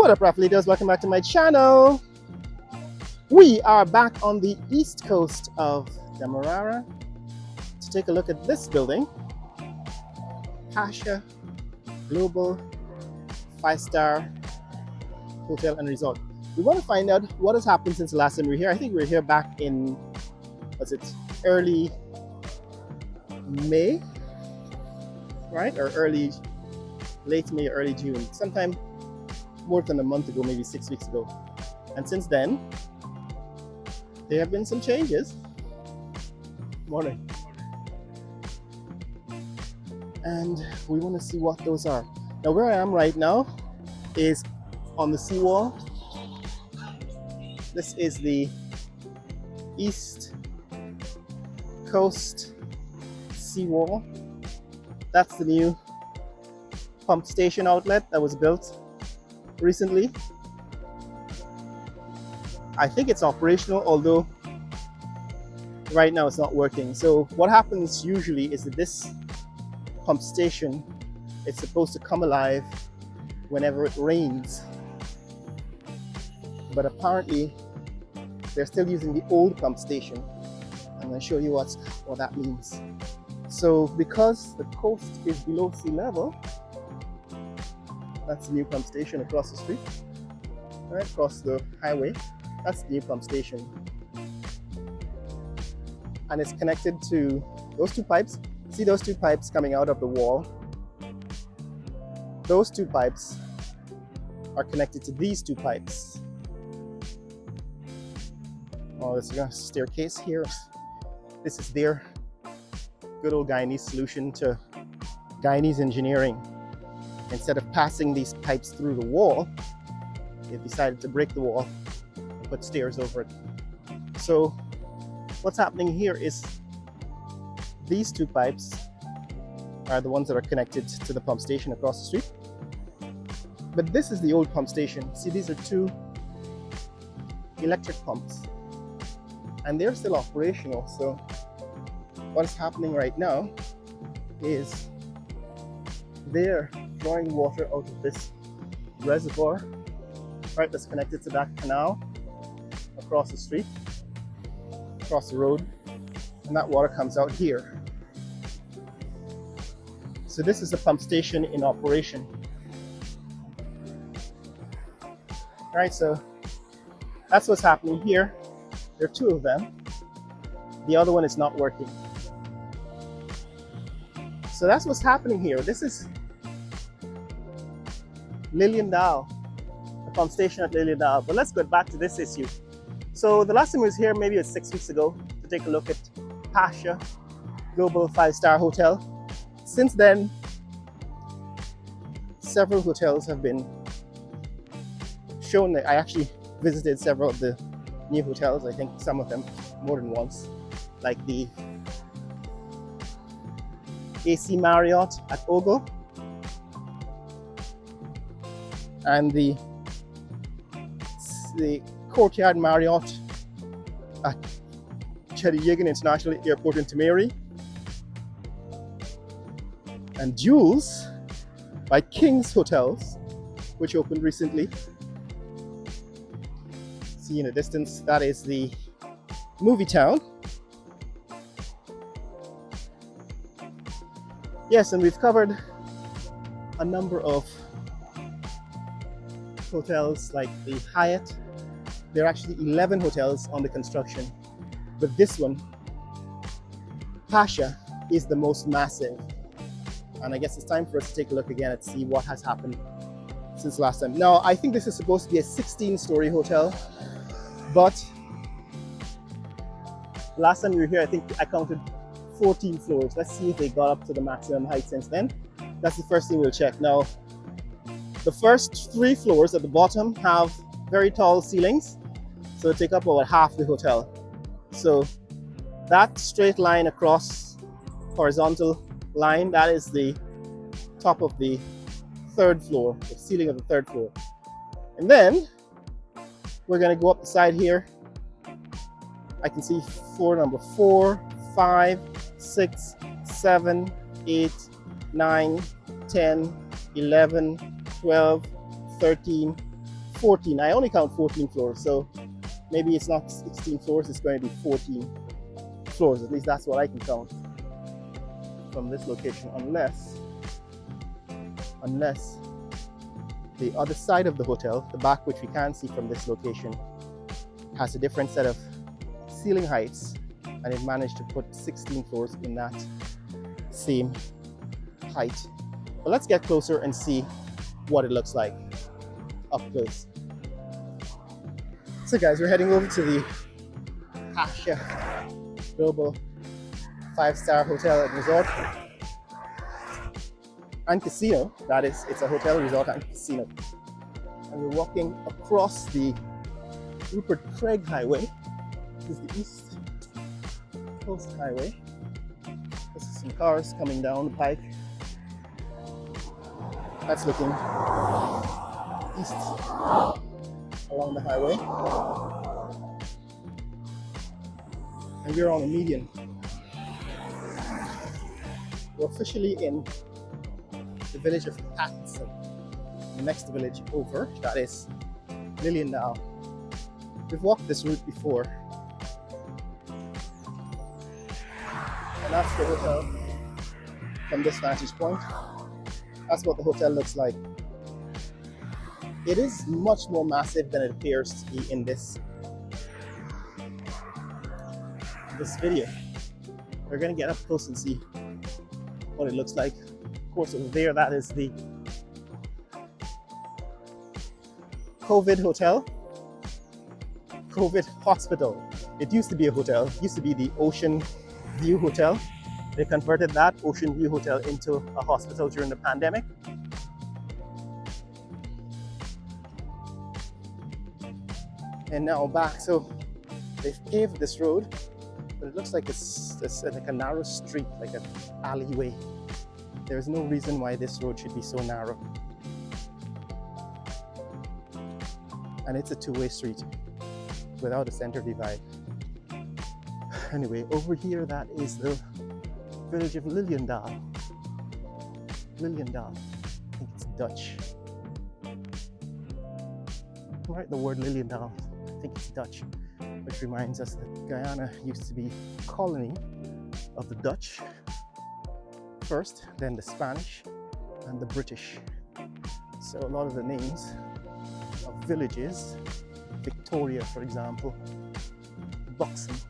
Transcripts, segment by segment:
What up, Raf leaders? Welcome back to my channel. We are back on the east coast of Demerara to take a look at this building, Pasha Global 5-star Hotel and Resort. We want to find out what has happened since the last time we were here. I think we were here back in, was it early May, right? Or late May, early June, sometime more than a month ago, maybe 6 weeks ago. And since then, there have been some changes. Morning. And we want to see what those are. Now, where I am right now is on the Seawall. This is the East Coast Seawall. That's the new pump station outlet that was built recently. I think it's operational, although right now it's not working. So what happens usually is that this pump station is supposed to come alive whenever it rains. But apparently they're still using the old pump station. I'm going to show you what that means. So because the coast is below sea level, that's the new pump station across the street, right across the highway. That's the new pump station. And it's connected to those two pipes. See those two pipes coming out of the wall? Those two pipes are connected to these two pipes. Oh, there's a staircase here. This is their good old Guyanese solution to Guyanese engineering. Instead of passing these pipes through the wall, they decided to break the wall and put stairs over it. So what's happening here is these two pipes are the ones that are connected to the pump station across the street. But this is the old pump station. See, these are two electric pumps and they're still operational. So what's happening right now is they're drawing water out of this reservoir, right, that's connected to that canal across the street, across the road, and that water comes out here. So this is the pump station in operation. All right, so that's what's happening here. There are two of them. The other one is not working. So that's what's happening here. This is Liliendal, the pump station at Liliendal. But let's get back to this issue. So the last time I was here, maybe it was 6 weeks ago, to take a look at Pasha Global 5-star Hotel. Since then, several hotels have been shown. I actually visited several of the new hotels. I think some of them more than once, like the AC Marriott at Ogle and the Courtyard Marriott at Cheryagin International Airport in Temeri, and Jules by King's Hotels, which opened recently. See in the distance, that is the movie town. Yes, and we've covered a number of hotels like the Hyatt. There are actually 11 hotels under construction, but this one, Pasha, is the most massive. And I guess it's time for us to take a look again and see what has happened since last time. Now, I think this is supposed to be a 16-story hotel, but last time we were here, I think I counted 14 floors. Let's see if they got up to the maximum height since then. That's the first thing we'll check. Now, the first 3 floors at the bottom have very tall ceilings, so it'll take up about half the hotel. So that straight line across, horizontal line, that is the top of the 3rd floor, the ceiling of the 3rd floor. And then we're going to go up the side here. I can see floor number 4, 5, 6, 7, 8, 9, 10, 11, 12, 13, 14. I only count 14 floors, so maybe it's not 16 floors, it's going to be 14 floors. At least that's what I can count from this location, unless the other side of the hotel, the back, which we can't see from this location, has a different set of ceiling heights, and it managed to put 16 floors in that same height. But let's get closer and see what it looks like up close. So guys, we're heading over to the Pasha Global 5-star Hotel and Resort and Casino. That is, it's a hotel, resort, and casino. And we're walking across the Rupert Craig Highway. This is the East Coast Highway. This is some cars coming down the pike. That's looking east along the highway. And we're on a median. We're officially in the village of Pattinson. The next village over, that is Lilliendale. We've walked this route before. And that's the hotel from this vantage point. That's what the hotel looks like. It is much more massive than it appears to be in this video. We're gonna get up close and see what it looks like. Of course, over there, that is the COVID hotel, COVID hospital. It used to be a hotel. It used to be the Ocean View Hotel. They converted that Ocean View Hotel into a hospital during the pandemic. And now back, so they've paved this road, but it looks like it's like a narrow street, like an alleyway. There's no reason why this road should be so narrow. And it's a two-way street without a center divide. Anyway, over here, that is the village of Lilliendale. Lilliendale, I think it's Dutch. Write the word Lilliendale, I think it's Dutch, which reminds us that Guyana used to be a colony of the Dutch first, then the Spanish, and the British. So a lot of the names of villages, Victoria, for example, Buxton,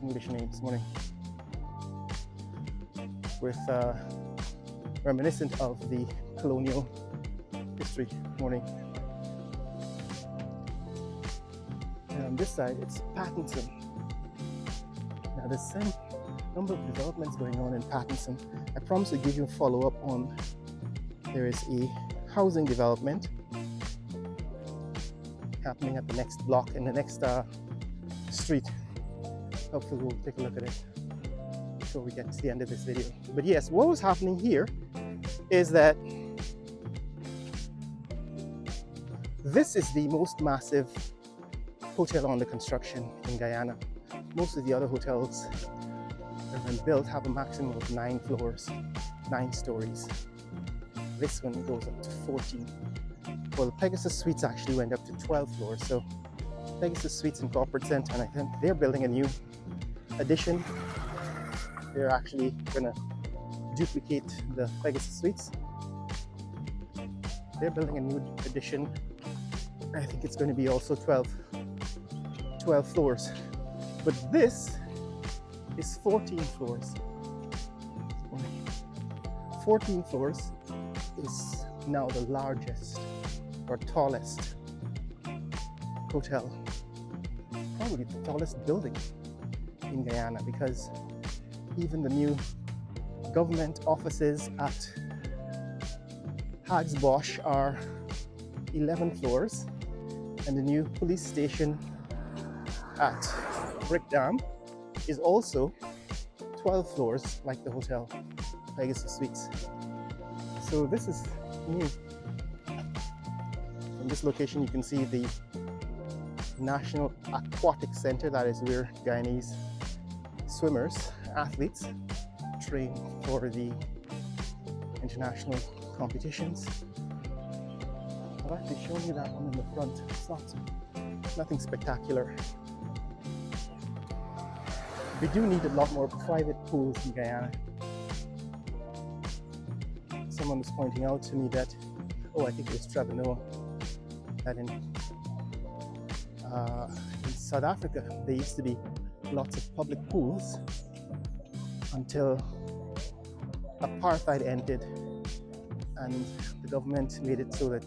English names, morning, with reminiscent of the colonial history, morning. And on this side, it's Pattinson. Now there's some number of developments going on in Pattinson. I promise to give you a follow-up on. There is a housing development happening at the next block in the next street. Hopefully we'll take a look at it before we get to the end of this video. But yes, what was happening here is that this is the most massive hotel under construction in Guyana. Most of the other hotels that have been built have a maximum of 9 floors, 9 stories. This one goes up to 14. Well, the Pegasus Suites actually went up to 12 floors. So Pegasus Suites and Corporate Center, and I think they're building a new addition. They're actually gonna duplicate the Pegasus Suites. They're building a new addition. I think it's going to be also 12 floors. But this is 14 floors. 14 floors is now the largest or tallest hotel, probably the tallest building in Guyana, because even the new government offices at Hags Bosch are 11 floors, and the new police station at Brick Dam is also 12 floors, like the hotel Pegasus Suites. So this is new. From this location you can see the National Aquatic Center, that is where Guyanese swimmers, athletes train for the international competitions. I've actually shown you that one in the front. It's nothing spectacular. We do need a lot more private pools in Guyana. Someone was pointing out to me that, I think it was Trevor Noah, that in South Africa there used to be lots of public pools until apartheid ended and the government made it so that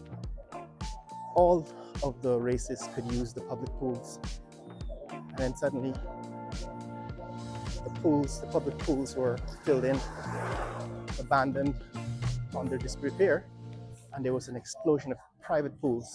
all of the races could use the public pools. And then suddenly the public pools were filled in, abandoned, under disrepair, and there was an explosion of private pools.